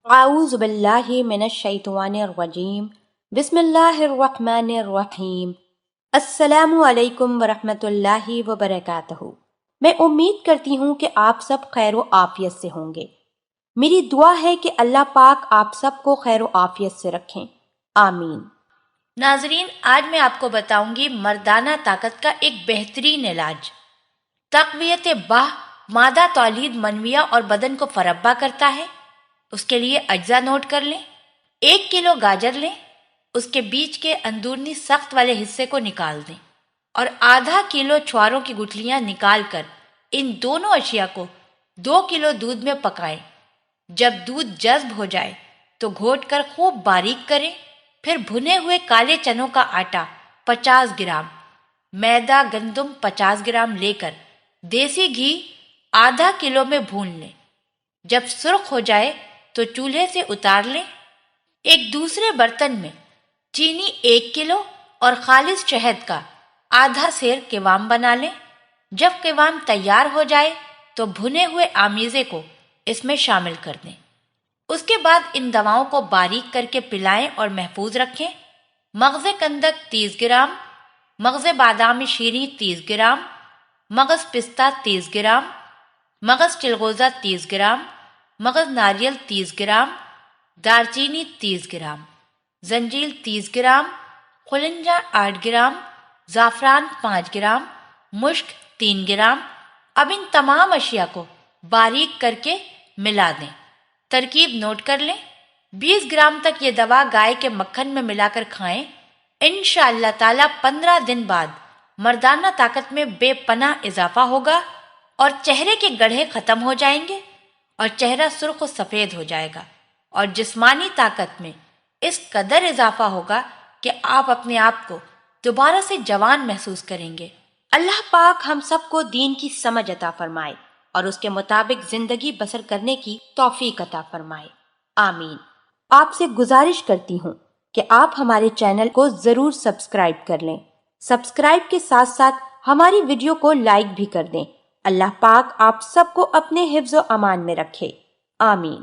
اعوذ باللہ من الشیطان الرجیم بسم اللہ الرحمن الرحیم السلام علیکم ورحمۃ اللہ وبرکاتہ۔ میں امید کرتی ہوں کہ آپ سب خیر و عافیت سے ہوں گے۔ میری دعا ہے کہ اللہ پاک آپ سب کو خیر و عافیت سے رکھیں، آمین۔ ناظرین، آج میں آپ کو بتاؤں گی مردانہ طاقت کا ایک بہترین علاج۔ تقویت باہ مادہ تولید منویہ اور بدن کو فربا کرتا ہے۔ اس کے لیے اجزاء نوٹ کر لیں۔ 1 کلو گاجر لیں، اس کے بیچ کے اندرونی سخت والے حصے کو نکال دیں اور ½ کلو چھواروں کی گٹھلیاں نکال کر ان دونوں اشیاء کو 2 کلو دودھ میں پکائیں۔ جب دودھ جذب ہو جائے تو گھوٹ کر خوب باریک کریں۔ پھر بھنے ہوئے کالے چنوں کا آٹا 50 گرام، میدا گندم 50 گرام لے کر دیسی گھی ½ کلو میں بھون لیں۔ جب سرخ ہو جائے تو چولہے سے اتار لیں۔ ایک دوسرے برتن میں چینی 1 کلو اور خالص شہد کا ½ سیر قوام بنا لیں۔ جب قوام تیار ہو جائے تو بھنے ہوئے آمیزے کو اس میں شامل کر دیں۔ اس کے بعد ان دواؤں کو باریک کر کے پلائیں اور محفوظ رکھیں۔ مغز کندک 30 گرام، مغز بادام شیریں 30 گرام، مغز پستہ 30 گرام، مغز چلغوزہ 30 گرام، مغز ناریل 30 گرام، دارچینی 30 گرام، زنجیل 30 گرام، خلنجہ 8 گرام، زعفران 5 گرام، مشک 3 گرام۔ اب ان تمام اشیاء کو باریک کر کے ملا دیں۔ ترکیب نوٹ کر لیں۔ 20 گرام تک یہ دوا گائے کے مکھن میں ملا کر کھائیں۔ انشاءاللہ تعالی 15 دن بعد مردانہ طاقت میں بے پناہ اضافہ ہوگا اور چہرے کے گڑھے ختم ہو جائیں گے اور چہرہ سرخ و سفید ہو جائے گا اور جسمانی طاقت میں اس قدر اضافہ ہوگا کہ آپ اپنے آپ کو دوبارہ سے جوان محسوس کریں گے۔ اللہ پاک ہم سب کو دین کی سمجھ عطا فرمائے اور اس کے مطابق زندگی بسر کرنے کی توفیق عطا فرمائے، آمین۔ آپ سے گزارش کرتی ہوں کہ آپ ہمارے چینل کو ضرور سبسکرائب کر لیں۔ سبسکرائب کے ساتھ ساتھ ہماری ویڈیو کو لائک بھی کر دیں۔ اللہ پاک آپ سب کو اپنے حفظ و امان میں رکھے، آمین۔